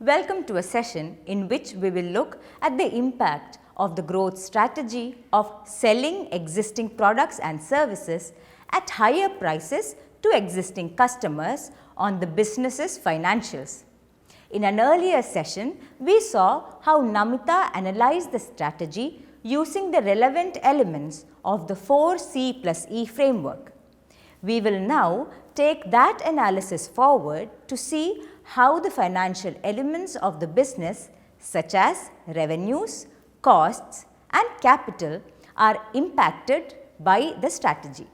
Welcome to a session in which we will look at the impact of the growth strategy of selling existing products and services at higher prices to existing customers on the business's financials. In an earlier session, we saw how Namita analyzed the strategy using the relevant elements of the 4C+E framework. We will now take that analysis forward to see how the financial elements of the business such as revenues, costs and capital are impacted by the strategy.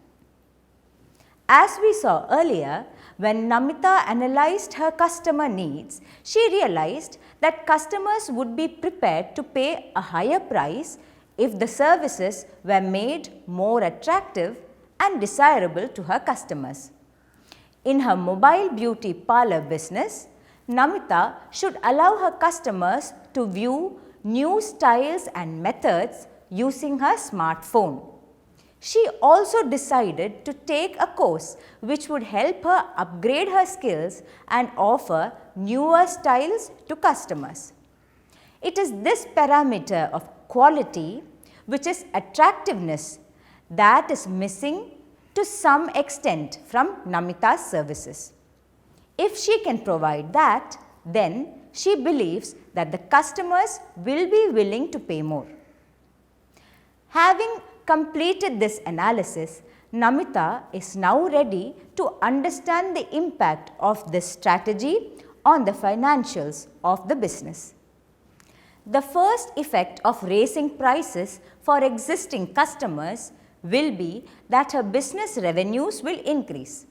As we saw earlier, when Namita analyzed her customer needs, she realized that customers would be prepared to pay a higher price if the services were made more attractive and desirable to her customers. In her mobile beauty parlor business, Namita should allow her customers to view new styles and methods using her smartphone. She also decided to take a course which would help her upgrade her skills and offer newer styles to customers. It is this parameter of quality, which is attractiveness, that is missing to some extent from Namita's services. If she can provide that, then she believes that the customers will be willing to pay more. Having completed this analysis, Namita is now ready to understand the impact of this strategy on the financials of the business. The first effect of raising prices for existing customers will be that her business revenues will increase.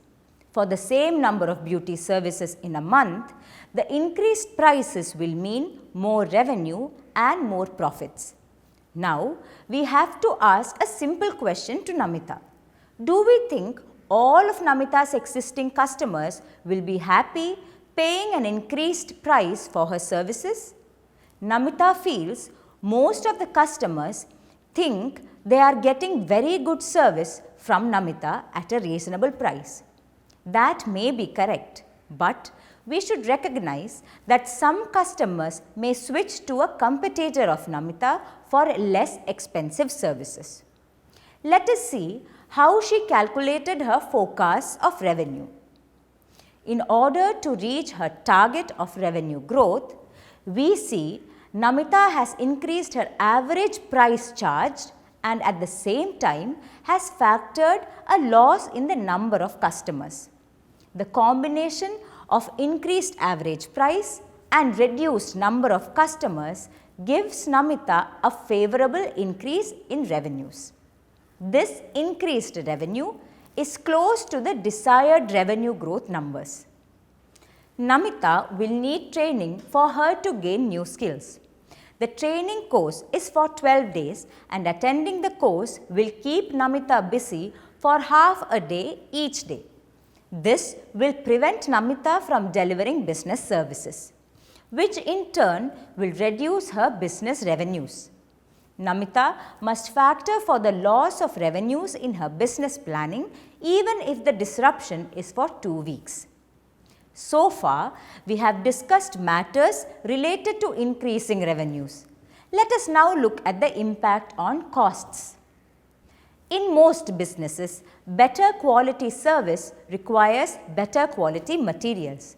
For the same number of beauty services in a month, the increased prices will mean more revenue and more profits. Now, we have to ask a simple question to Namita. Do we think all of Namita's existing customers will be happy paying an increased price for her services? Namita feels most of the customers think they are getting very good service from Namita at a reasonable price. That may be correct, but we should recognize that some customers may switch to a competitor of Namita for less expensive services. Let us see how she calculated her forecast of revenue. In order to reach her target of revenue growth, we see Namita has increased her average price charged and at the same time has factored a loss in the number of customers. The combination of increased average price and reduced number of customers gives Namita a favorable increase in revenues. This increased revenue is close to the desired revenue growth numbers. Namita will need training for her to gain new skills. The training course is for 12 days and attending the course will keep Namita busy for half a day each day. This will prevent Namita from delivering business services, which in turn will reduce her business revenues. Namita must factor for the loss of revenues in her business planning even if the disruption is for 2 weeks. So far, we have discussed matters related to increasing revenues. Let us now look at the impact on costs. In most businesses, better quality service requires better quality materials.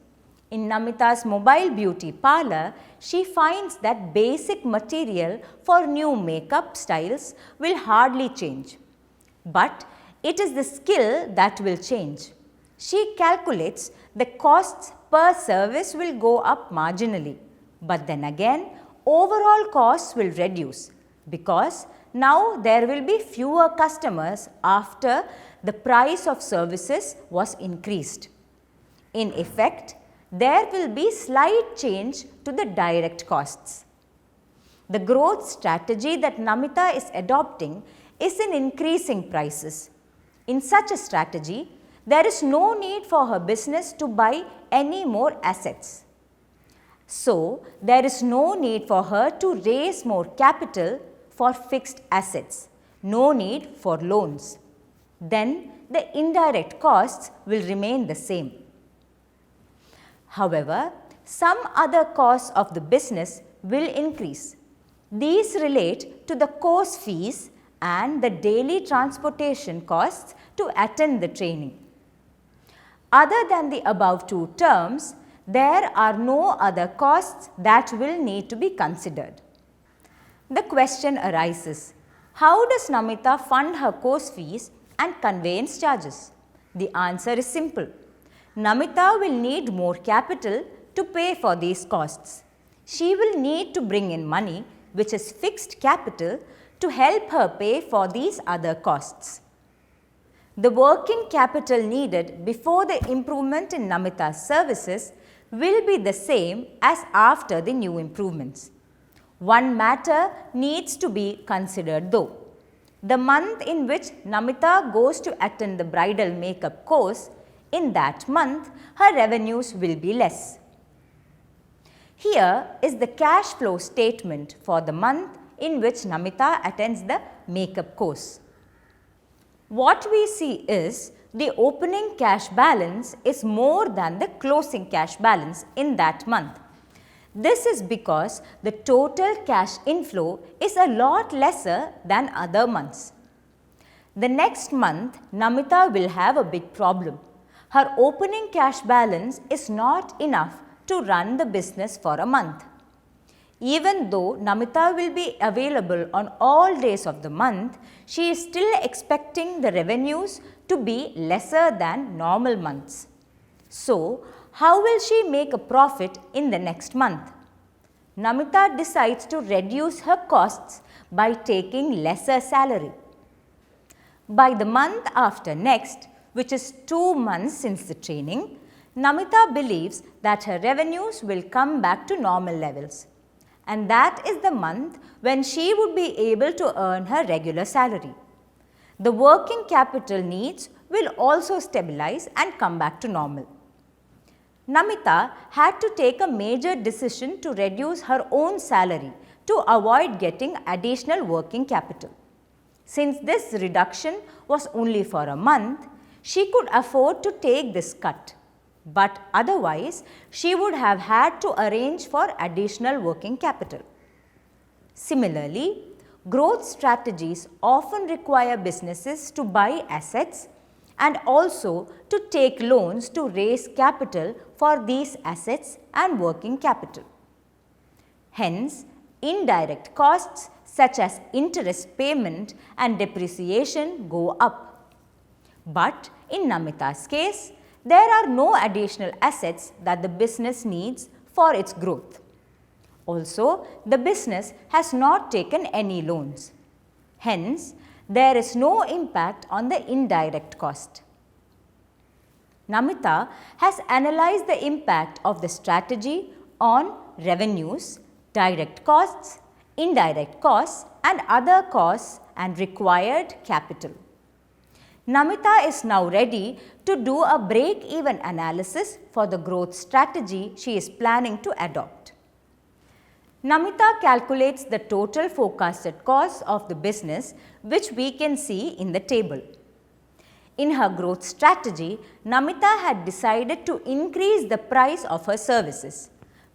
In Namita's mobile beauty parlor, she finds that basic material for new makeup styles will hardly change. But it is the skill that will change. She calculates the costs per service will go up marginally, but then again overall costs will reduce because now there will be fewer customers after the price of services was increased. In effect, there will be slight change to the direct costs. The growth strategy that Namita is adopting is in increasing prices. In such a strategy, there is no need for her business to buy any more assets. So, there is no need for her to raise more capital for fixed assets, no need for loans. Then the indirect costs will remain the same. However, some other costs of the business will increase. These relate to the course fees and the daily transportation costs to attend the training. Other than the above two terms, there are no other costs that will need to be considered. The question arises, how does Namita fund her course fees and conveyance charges? The answer is simple. Namita will need more capital to pay for these costs. She will need to bring in money, which is fixed capital, to help her pay for these other costs. The working capital needed before the improvement in Namita's services will be the same as after the new improvements. One matter needs to be considered though. The month in which Namita goes to attend the bridal makeup course, in that month her revenues will be less. Here is the cash flow statement for the month in which Namita attends the makeup course. What we see is the opening cash balance is more than the closing cash balance in that month. This is because the total cash inflow is a lot lesser than other months. The next month, Namita will have a big problem. Her opening cash balance is not enough to run the business for a month. Even though Namita will be available on all days of the month, she is still expecting the revenues to be lesser than normal months. So, how will she make a profit in the next month? Namita decides to reduce her costs by taking lesser salary. By the month after next, which is 2 months since the training, Namita believes that her revenues will come back to normal levels. And that is the month when she would be able to earn her regular salary. The working capital needs will also stabilize and come back to normal. Namita had to take a major decision to reduce her own salary to avoid getting additional working capital. Since this reduction was only for a month, she could afford to take this cut. But otherwise, she would have had to arrange for additional working capital. Similarly, growth strategies often require businesses to buy assets and also to take loans to raise capital for these assets and working capital. Hence, indirect costs such as interest payment and depreciation go up. But in Namita's case, there are no additional assets that the business needs for its growth. Also, the business has not taken any loans. Hence, there is no impact on the indirect cost. Namita has analyzed the impact of the strategy on revenues, direct costs, indirect costs and other costs and required capital. Namita is now ready to do a break-even analysis for the growth strategy she is planning to adopt. Namita calculates the total forecasted cost of the business, which we can see in the table. In her growth strategy, Namita had decided to increase the price of her services.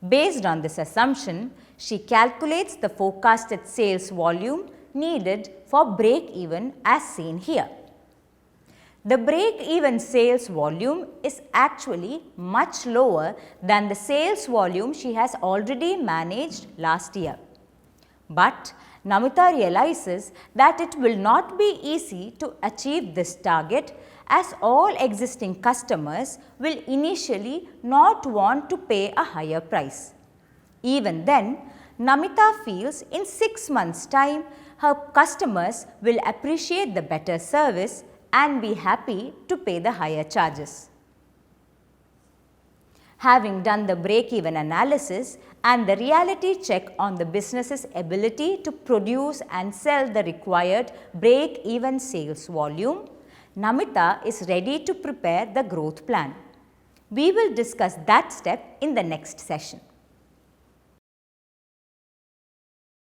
Based on this assumption, she calculates the forecasted sales volume needed for break-even as seen here. The break-even sales volume is actually much lower than the sales volume she has already managed last year. But Namita realizes that it will not be easy to achieve this target as all existing customers will initially not want to pay a higher price. Even then, Namita feels in 6 months' time her customers will appreciate the better service and be happy to pay the higher charges. Having done the break-even analysis and the reality check on the business's ability to produce and sell the required break-even sales volume, Namita is ready to prepare the growth plan. We will discuss that step in the next session.